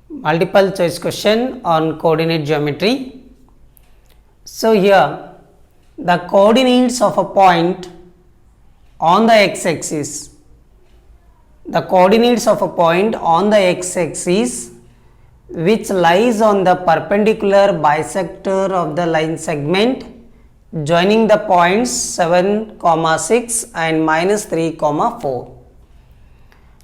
multiple choice question on coordinate geometry. So here the coordinates of a point on the x-axis, the coordinates of a point on the x-axis which lies on the perpendicular bisector of the line segment joining the points 7, 6 and minus 3, 4.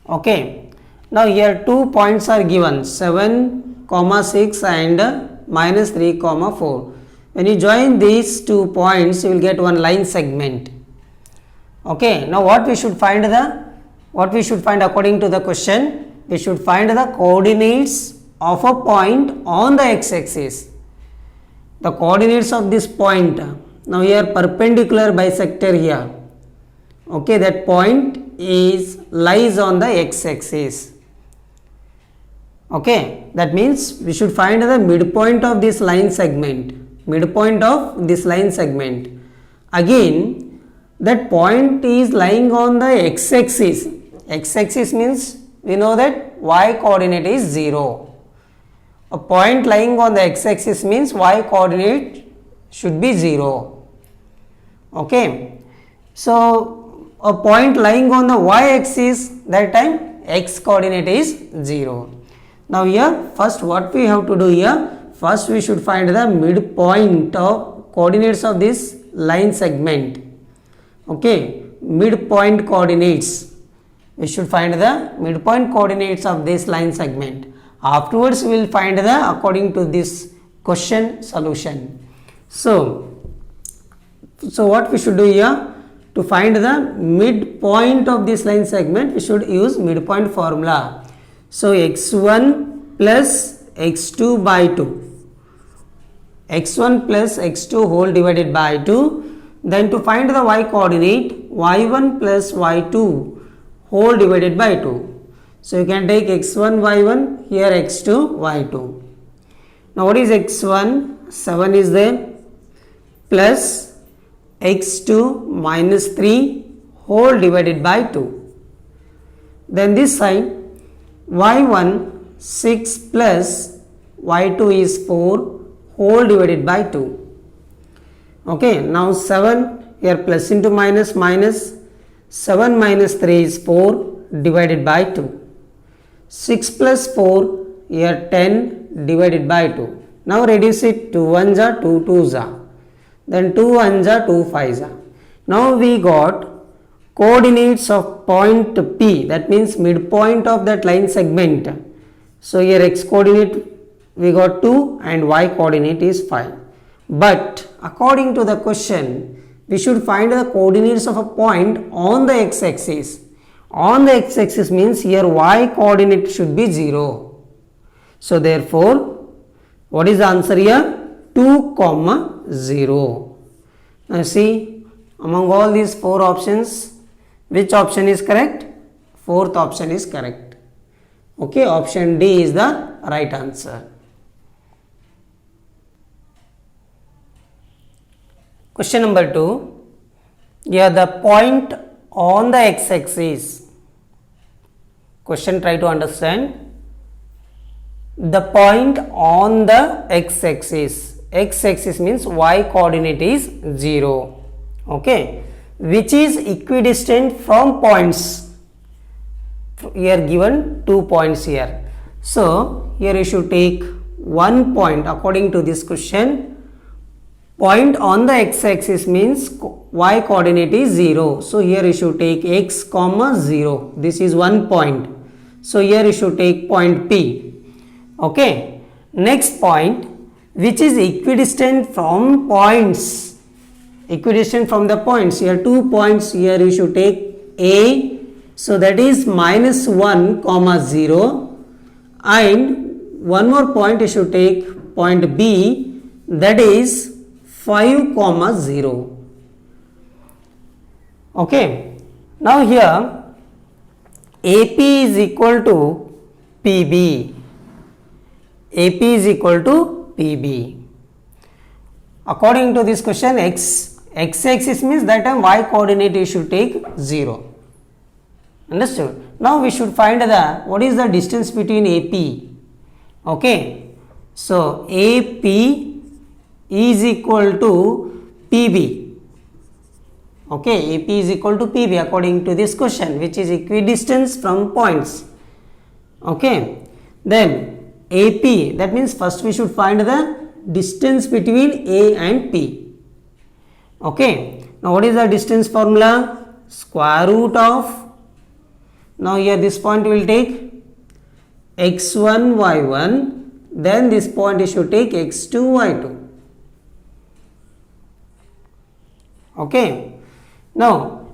Okay. Now here 2 points are given 7, 6 and minus 3, 4. When you join these 2 points, you will get one line segment. Okay. Now what we should find according to the question? We should find the coordinates of a point on the x-axis. The coordinates of this point. Now here perpendicular bisector here. Okay, that point lies on the x-axis. Okay, that means we should find the midpoint of this line segment. Midpoint of this line segment. Again, that point is lying on the x-axis. X-axis means we know that y coordinate is 0. A point lying on the x-axis means y coordinate should be 0. Okay. So a point lying on the y-axis, that time x coordinate is 0. Now here first what we have to do here, first we should find the midpoint of coordinates of this line segment. Okay, midpoint coordinates. We should find the midpoint coordinates of this line segment. Afterwards we will find the according to this question solution. So what we should do here, to find the midpoint of this line segment, we should use midpoint formula. So x1 plus x2 by 2, x1 plus x2 whole divided by 2. Then to find the y coordinate, y1 plus y2 whole divided by 2. So you can take x1 y1, here x2 y2. Now what is x1? 7 is there, plus x2 minus 3 whole divided by 2. Then this side y1 6 plus y2 is 4 whole divided by 2. Okay, now 7 here plus into minus, 7 minus 3 is 4 divided by 2. 6 plus 4 here 10 divided by 2. Now reduce it, 2 1s are 2 2s are. Then 2 1s are 2 5s are. Now we got coordinates of point P, that means midpoint of that line segment. So here x coordinate we got 2 and y coordinate is 5. But according to the question, we should find the coordinates of a point on the x-axis. On the x-axis means here y coordinate should be 0. So therefore, what is the answer here? 2, 0. Now see, among all these 4 options, which option is correct? 4th option is correct. Okay, option D is the right answer. Question number 2. Here the point on the x-axis. Question, try to understand. The point on the x-axis. X-axis means y coordinate is 0. Okay. Which is equidistant from points. Here given 2 points here. So here you should take 1 point according to this question. Point on the x-axis means y coordinate is 0. So here you should take x, 0. This is 1 point. So here you should take point P. Okay. Next point, which is equidistant from points. Equidistant from the points. Here 2 points. Here you should take A. So that is minus 1, 0. And one more point you should take point B. That is 5, 0. Okay. Now here AP is equal to PB. AP is equal to PB. According to this question, x-axis means that time y coordinate you should take 0. Understood? Now we should find what is the distance between AP Okay, so AP is equal to PB. Okay, AP is equal to PB according to this question, which is equidistance from points. Okay, then AP, that means first we should find the distance between A and P. Okay, now what is the distance formula? Square root of, now here this point will take x1 y1, then this point you should take x2 y2. Okay, now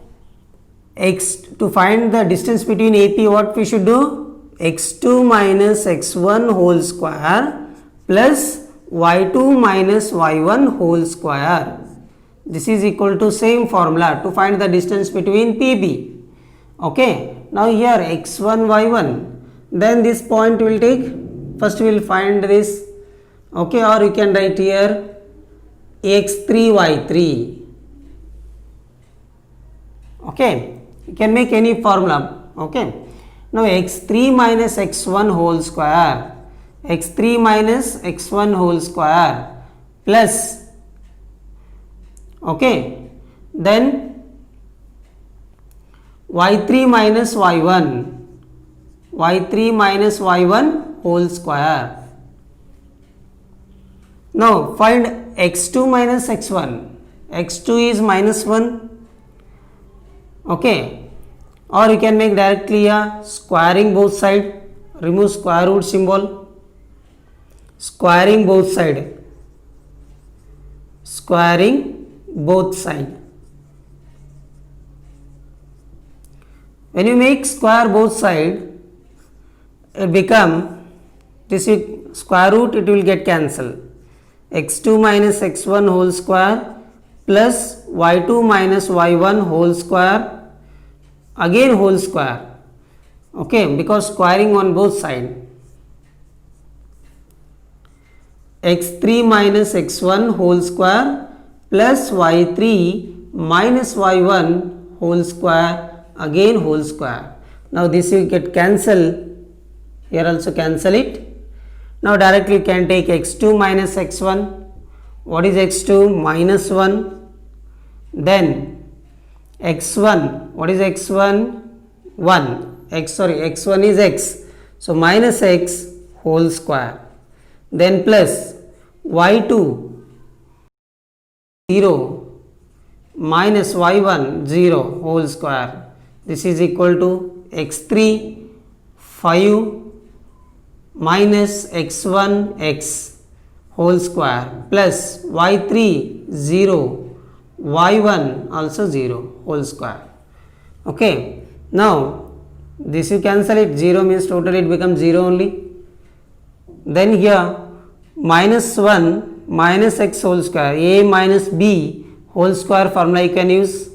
to find the distance between AP, what we should do? x2 minus x1 whole square plus y2 minus y1 whole square. This is equal to same formula to find the distance between PB. Okay, now here x1 y1, then this point will take, first we will find this. Okay, or you can write here x3 y3. Okay, you can make any formula. Okay, now x3 minus x1 whole square, x3 minus x1 whole square plus, okay, then y3 minus y1, y3 minus y1 whole square. Now find x2 minus x1, x2 is minus 1. Okay, or you can make directly a squaring both side, remove square root symbol, squaring both side, squaring both side. When you make square both side, it become, this is square root, it will get cancelled. x2 minus x1 whole square plus y2 minus y1 whole square, again whole square. Okay, because squaring on both side. x3 minus x1 whole square plus y3 minus y1 whole square, again whole square. Now this will get cancelled, here also cancel it. Now directly you can take x2 minus x1. What is x2? Minus 1. Then x1, what is x1? 1. x1 is x. So minus x whole square. Then plus y2 0 minus y1 0 whole square. This is equal to x3 5 minus x1 x whole square plus y3 0 y1 also 0 whole square. Okay, now this you cancel it, 0 means totally it becomes 0 only. Then here minus 1 minus x whole square, a minus b whole square formula you can use.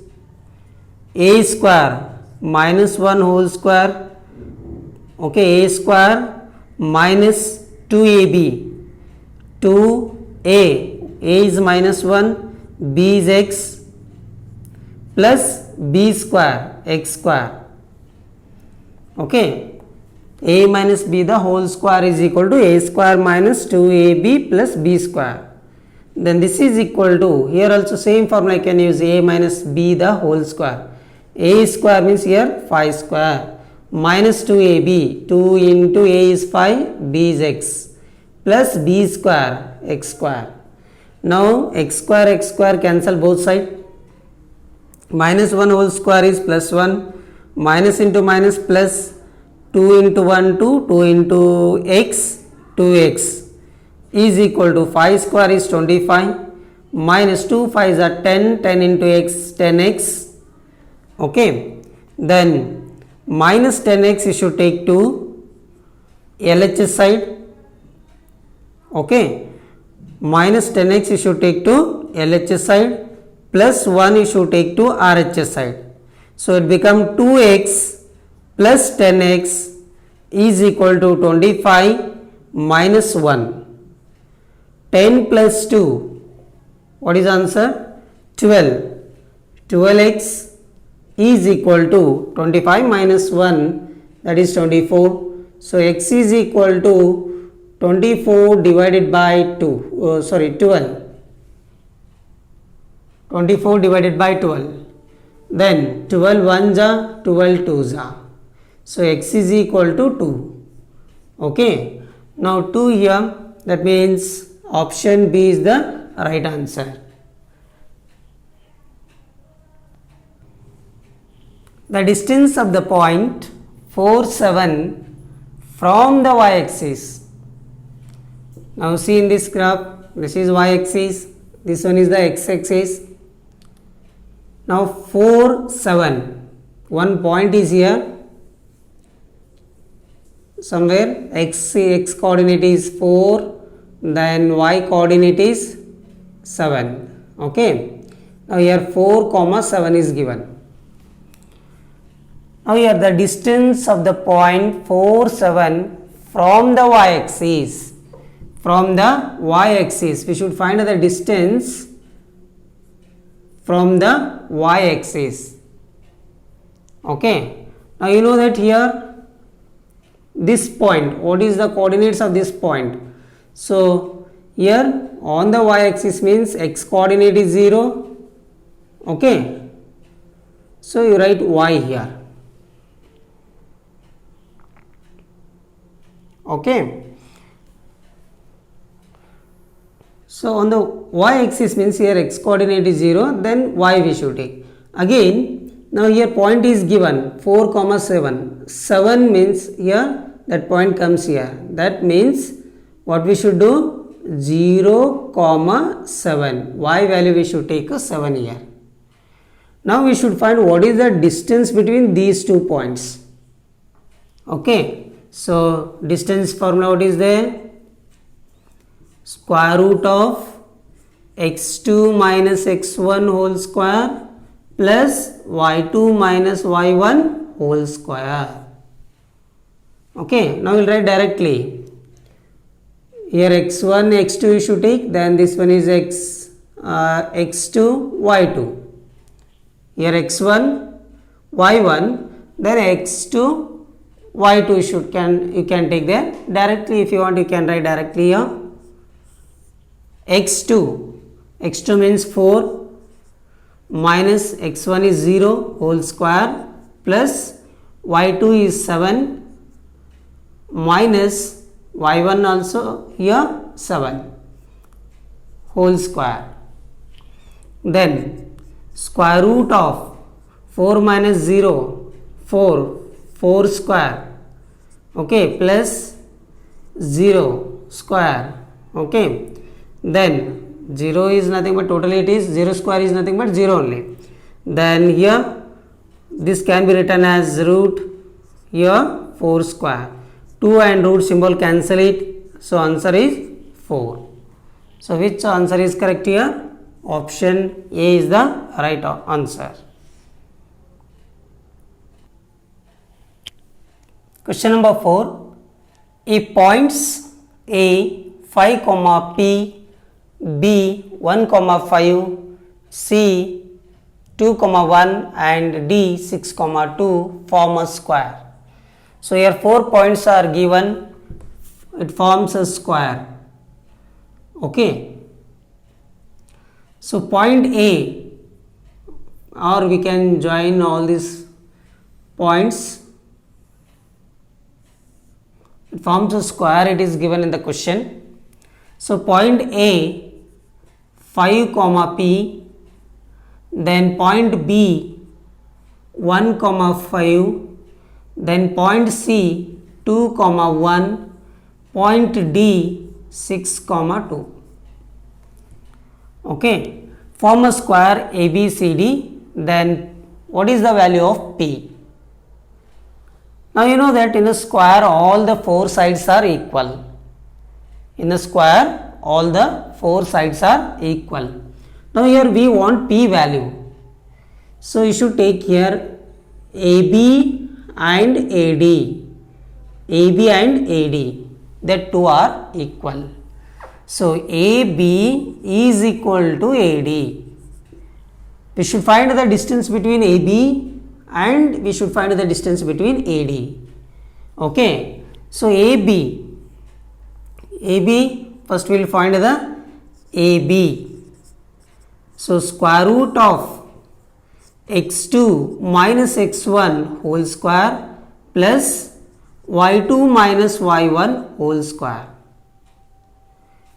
A square minus 1 whole square, okay, a square minus 2ab, 2a is minus 1, b is x plus b square x square. Okay, a minus b the whole square is equal to a square minus 2ab plus b square. Then this is equal to, here also same formula I can use, a minus b the whole square. A square means here 5 square minus 2ab, 2 into a is 5, b is x plus b square x square. Now x square cancel both side. Minus 1 whole square is plus 1, minus into minus plus, 2 into 1 2, 2 into x 2x is equal to 5 square is 25 minus 2 5s are 10, 10 into x 10x. Okay, then minus 10x you should take to LHS side. Okay, minus 10x you should take to LHS side plus 1 you should take to RHS side. So it become 2x plus 10x is equal to 25 minus 1. 10 plus 2, what is answer? 12. 12x is equal to 25 minus 1, that is 24. So x is equal to 24 divided by 12. 24 divided by 12. Then 12 ones are 12 twos are. So x is equal to 2. Okay. Now 2 here, that means option B is the right answer. The distance of the point 4, 7 from the y-axis. Now see in this graph, this is y-axis, this one is the x-axis. Now 4, 7, one point is here, somewhere x coordinate is 4, then y coordinate is 7. Okay. Now here 4 comma 7 is given. Now here the distance of the point 4, 7 from the y-axis. From the y-axis, we should find the distance from the y-axis. Okay. Now you know that here this point, what is the coordinates of this point? So here on the y-axis means x coordinate is 0. Okay. So you write y here. Okay. So on the y-axis means here x coordinate is 0, then y we should take. Again, now here point is given 4 comma 7. 7 means here that point comes here. That means what we should do? 0 comma 7. Y value we should take a 7 here. Now we should find what is the distance between these 2 points. Okay. So distance formula what is there? Square root of x2 minus x1 whole square plus y2 minus y1 whole square. Okay, now we will write directly. Here x1, x2 you should take, then this one is x2, y2. Here x1, y1, then x2, y2 you can take there. Directly if you want you can write directly here. x2 means 4 minus x1 is 0 whole square plus y2 is 7 minus y1 also here 7 whole square. Then square root of 4 minus 0 4 square, okay, plus 0 square, okay. Then 0 is nothing but totally it is 0 square is nothing but 0 only. Then here this can be written as root here 4 square. 2 and root symbol cancel it. So answer is 4. So which answer is correct here? Option A is the right answer. Question number 4. If points A 5 comma P, B 1 comma 5, C 2 comma 1 and D 6 comma 2 form a square. So here 4 points are given, it forms a square. Okay. So point A, or we can join all these points, it forms a square, it is given in the question. So point A 5 comma P, then point B 1 comma 5, then point C 2 comma 1, point D 6 comma 2. Okay, form a square ABCD. Then what is the value of P? Now you know that in a square all the 4 sides are equal. In a square all the 4 sides are equal. Now here we want P value. So you should take here AB and AD. AB and AD, that two are equal. So AB is equal to AD. We should find the distance between AB and we should find the distance between AD. Okay. So AB AB, first we will find the AB. So square root of x2 minus x1 whole square plus y2 minus y1 whole square.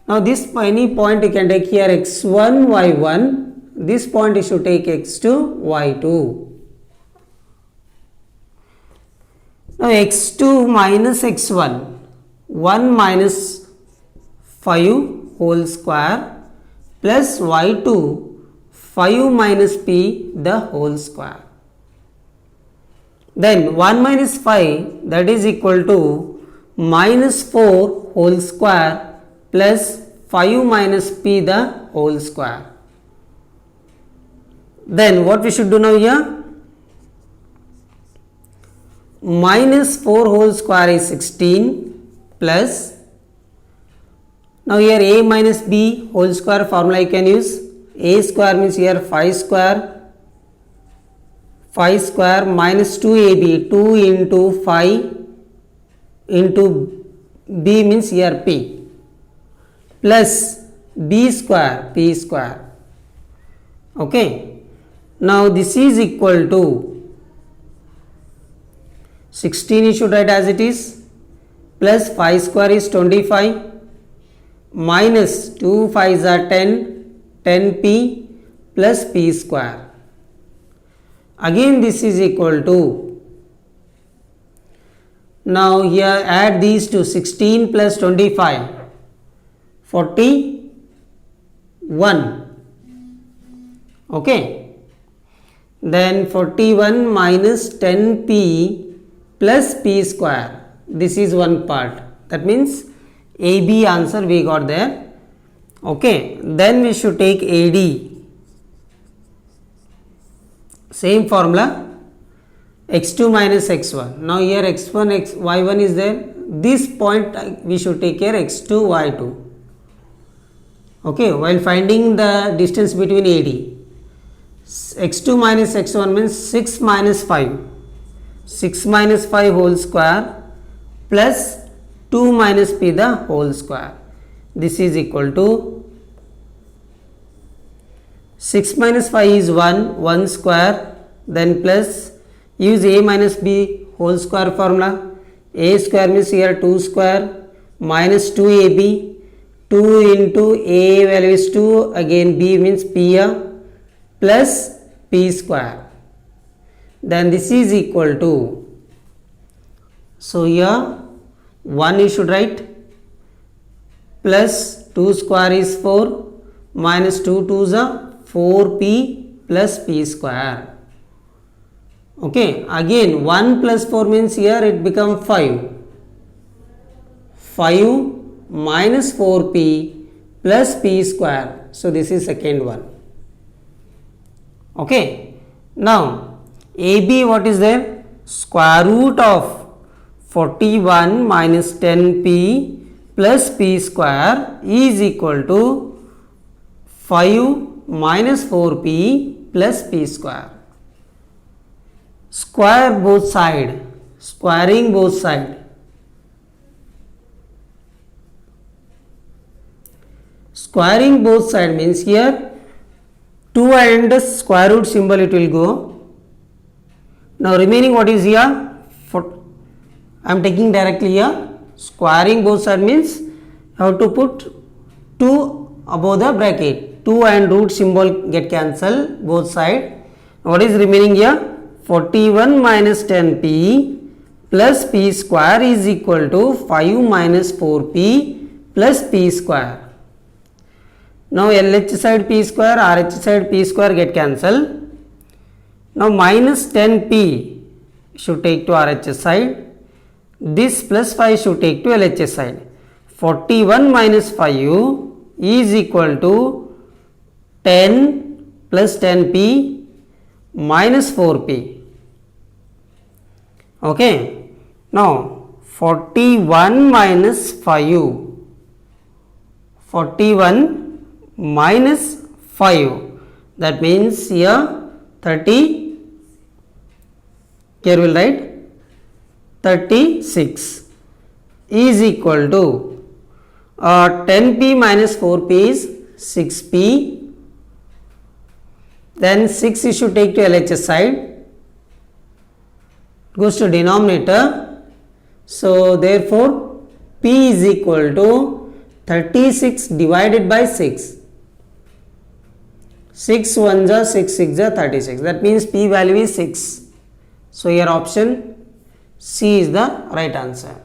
Now this any point you can take here x1 y1, this point you should take x2 y2. Now x2 minus x1, 1 minus 5 whole square plus y2 5 minus p the whole square. Then 1 minus 5, that is equal to minus 4 whole square plus 5 minus p the whole square. Then what we should do now here? Minus 4 whole square is 16 plus, now here a minus b whole square formula you can use. A square means here 5 square minus 2ab, 2 into 5 into b means here p, plus b square, p square. Okay, now this is equal to 16 you should write as it is, plus 5 square is 25 minus 2 5s are 10, 10p plus p square. Again this is equal to, now here add these to 16 plus 25, 41. Okay, then 41 minus 10p plus p square, this is one part, that means AB answer we got there. Okay, then we should take AD, same formula, x2 minus x1. Now here x1 y1 is there, this point we should take here x2 y2. Okay, while finding the distance between AD, x2 minus x1 means 6 minus 5, 6 minus 5 whole square plus 2 minus p the whole square. This is equal to 6 minus 5 is 1 square, then plus use a minus b whole square formula. A square means here 2 square minus 2ab, 2 into a value is 2, again b means p plus p square. Then this is equal to, so here 1 you should write, plus 2 square is 4 minus 2 2s are 4p plus p square. Okay, again 1 plus 4 means here it becomes 5, 5 minus 4p plus p square. So this is second one. Okay, now AB what is there? Square root of 41 minus 10p plus p square is equal to 5 minus 4p plus p square. Square both side, squaring both side. Squaring both side means here 2 and square root symbol it will go. Now remaining what is here? I am taking directly here. Squaring both side means how to put 2 above the bracket. 2 and root symbol get cancelled both side. What is remaining here? 41 minus 10p plus p square is equal to 5 minus 4p plus p square. Now LH side p square, RH side p square get cancelled. Now minus 10p should take to RH side. This plus 5 should take to LHS side. 41 minus 5 is equal to 10 plus 10p minus 4p. Okay. Now 41 minus 5. 41 minus 5. That means here 30. Here we will write 36 is equal to 10p minus 4p is 6p. Then 6 you should take to LHS side, goes to denominator. So therefore p is equal to 36 divided by 6. 6 1s are 6 6 are 36. That means p value is 6. So here option C is the right answer.